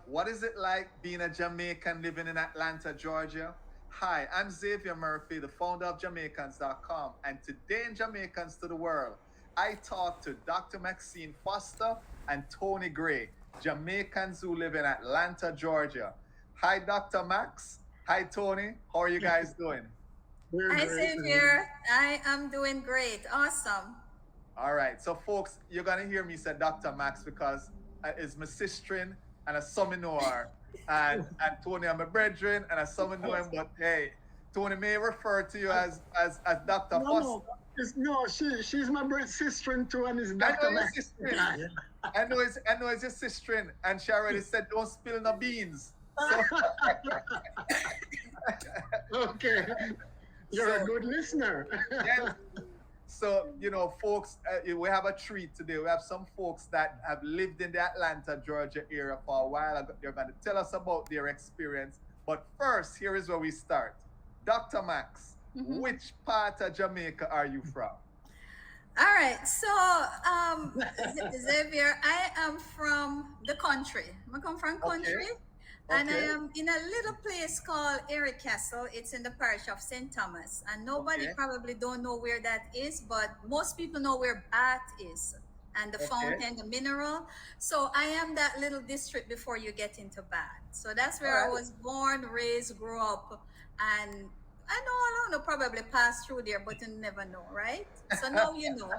what is it like being a Jamaican living in Atlanta, Georgia? Hi, I'm Xavier Murphy, the founder of Jamaicans.com, and today in Jamaicans to the World, I talk to Dr. Maxine Foster and Tony Gray, Jamaicans who live in Atlanta, Georgia. Hi, Dr. Max. Hi, Tony. How are you guys doing? We're Hi, great, man. Xavier. I am doing great. Awesome. All right. So, folks, you're going to hear me say Dr. Max because it's my sister and a some know her. And Tony, I'm a brethren and a some know him. But hey, Tony may refer to you Uh, as Dr. no, Foster. no, no. She's my sister too, and is I know Dr. your Max. sister. I know it's your sister. And she already said, don't spill no beans. So, Okay, you're a so good listener. yes. So, folks, we have a treat today. We have some folks that have lived in the Atlanta, Georgia area for a while. They're going to tell us about their experience. But first, here is where we start. Dr. Max, Mhm. which part of Jamaica are you from? All right. So, Xavier, I am from the country. I come from Okay, country, and I okay, am in a little place called Erie Castle. It's in the parish of St. Thomas, and nobody okay, probably don't know where that is, but most people know where Bath is. And the okay. fountain, the mineral. So I am that little district before you get into Bath. So that's All where I right. was born, raised, grew up, and I know I don't know probably passed through there, but you never know, right? So now you know.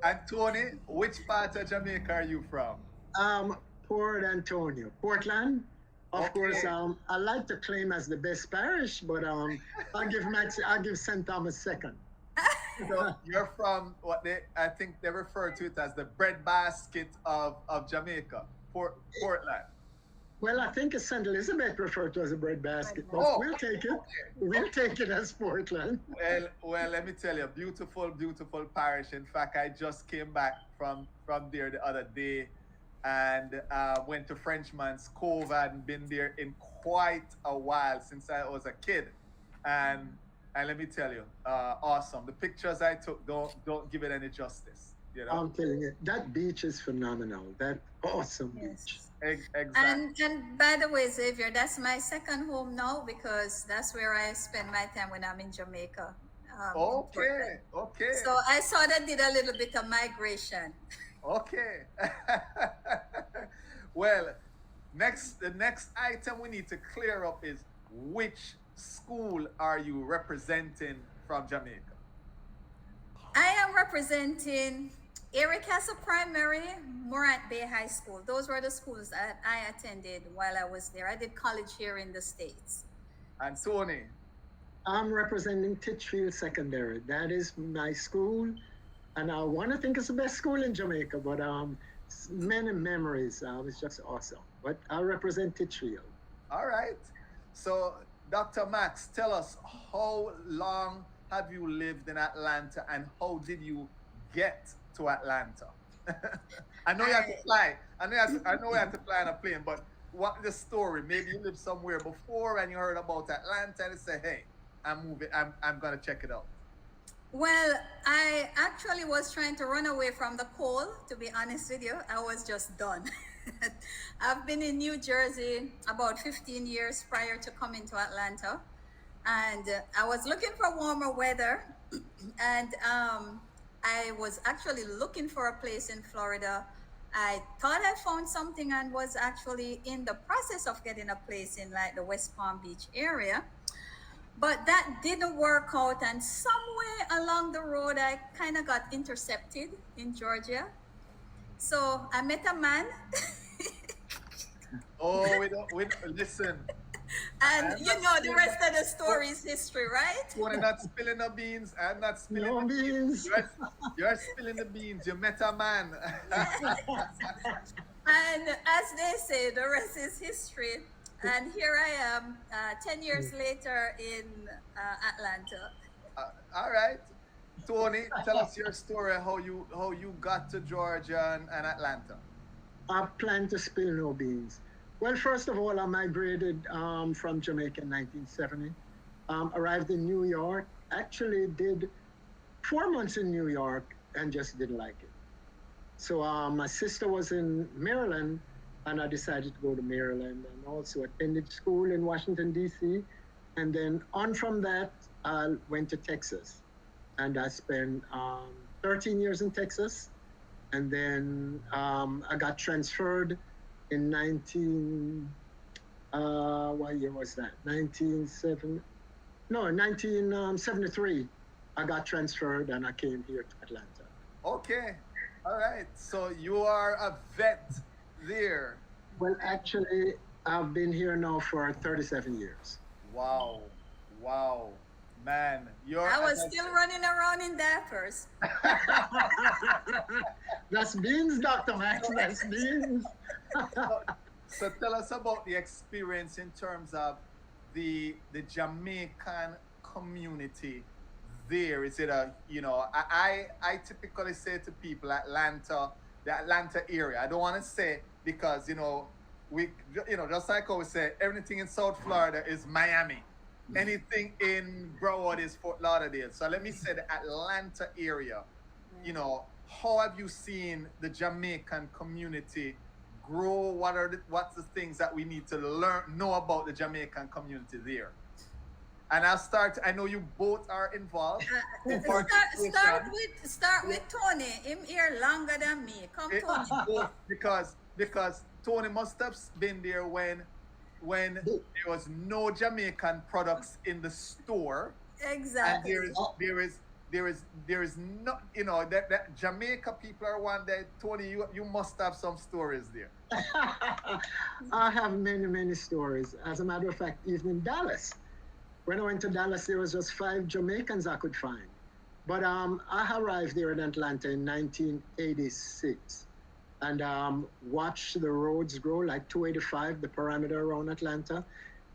And Tony, which part of Jamaica are you from? Port Antonio, Portland. Of course, Okay. I like to claim as the best parish, but I'll give St. Thomas second. So you're from what I think they refer to it as the breadbasket of Jamaica, Portland. Well, I think it's St. Elizabeth referred to as a breadbasket, but Oh, we'll take it. okay, We'll okay. take it as Portland. Well, let me tell you, beautiful, beautiful parish. In fact, I just came back from there the other day, and went to Frenchman's Cove. I hadn't been there in quite a while since I was a kid, and and let me tell you, awesome. The pictures I took don't give it any justice. You know, I'm telling you, that beach is phenomenal. That awesome beach. Yes. Exactly. And by the way, Xavier, that's my second home now because that's where I spend my time when I'm in Jamaica, in Okay, Portland. okay, So I sort of did a little bit of migration. okay. Well, the next item we need to clear up is which school are you representing from Jamaica? I am representing Erie Castle Primary, Morant Bay High School. Those were the schools that I attended while I was there. I did college here in the States. And Tony. I'm representing Titchfield Secondary. That is my school, and I want to think it's the best school in Jamaica. But many memories. It's just awesome. But I represent Titchfield. All right. So, Dr. Max, tell us how long have you lived in Atlanta and how did you get to Atlanta? I know you All have to right. fly. I know you have to fly on a plane, but what the story? Maybe you lived somewhere before and you heard about Atlanta and you say, "Hey, I'm moving. I'm gonna check it out." Well, I actually was trying to run away from the cold, to be honest with you. I was just done. I've been in New Jersey about 15 years prior to coming to Atlanta. And I was looking for warmer weather. And I was actually looking for a place in Florida. I thought I found something and was actually in the process of getting a place in like the West Palm Beach area. But that didn't work out, and somewhere along the road, I kind of got intercepted in Georgia. So I met a man, Oh, we don't listen. and I'm you not know, the spilling rest of the no. story is history, right? We're not spilling the beans. I'm not spilling No the beans. beans. You're spilling the beans. You met a man. And as they say, the rest is history. And here I am, 10 years later in Atlanta. All right, Tony, tell us your story. How you got to Georgia and Atlanta. I plan to spill no beans. Well, first of all, I migrated from Jamaica in 1970. Arrived in New York. Actually, did 4 months in New York and just didn't like it. So my sister was in Maryland, and I decided to go to Maryland and also attended school in Washington, D.C. And then on from that, I went to Texas and I spent 13 years in Texas. And then I got transferred in what year was that? 1973. I got transferred and I came here to Atlanta. Okay. All right. So you are a vet there. Well, actually, I've been here now for 37 years. Wow. Wow. Man, you're I was still running around in diapers. That's beans, Dr. Max. That's beans. so tell us about the experience in terms of the Jamaican community there. Is it I typically say to people Atlanta, the Atlanta area. I don't want to say because we just like I always say, everything in South Florida is Miami. Anything in Broward is Fort Lauderdale. So let me say the Atlanta area. How have you seen the Jamaican community grow? What's the things that we need to know about the Jamaican community there? And I'll start. I know you both are involved. Start with Tony. Him here longer than me. Come, Tony. because Tony must have been there when there was no Jamaican products in the store. Exactly. And there is not, that Jamaica people are one that Tony, you must have some stories there. I have many, many stories. As a matter of fact, even in Dallas. When I went to Dallas, there was just 5 Jamaicans I could find. But I arrived there in Atlanta in 1986 and watched the roads grow like 285, the perimeter around Atlanta.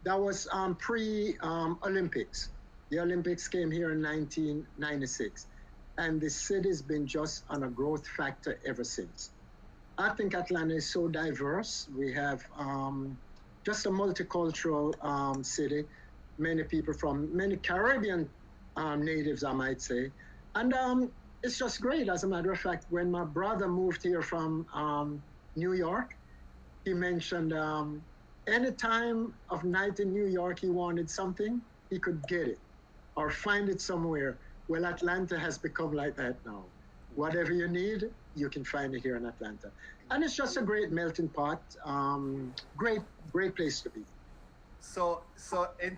That was pre-Olympics. The Olympics came here in 1996. And the city's been just on a growth factor ever since. I think Atlanta is so diverse. We have just a multicultural city. Many people from many Caribbean natives, I might say. And it's just great. As a matter of fact, when my brother moved here from New York, he mentioned any time of night in New York he wanted something, he could get it or find it somewhere. Well, Atlanta has become like that now. Whatever you need, you can find it here in Atlanta. And it's just a great melting pot. Great place to be. So in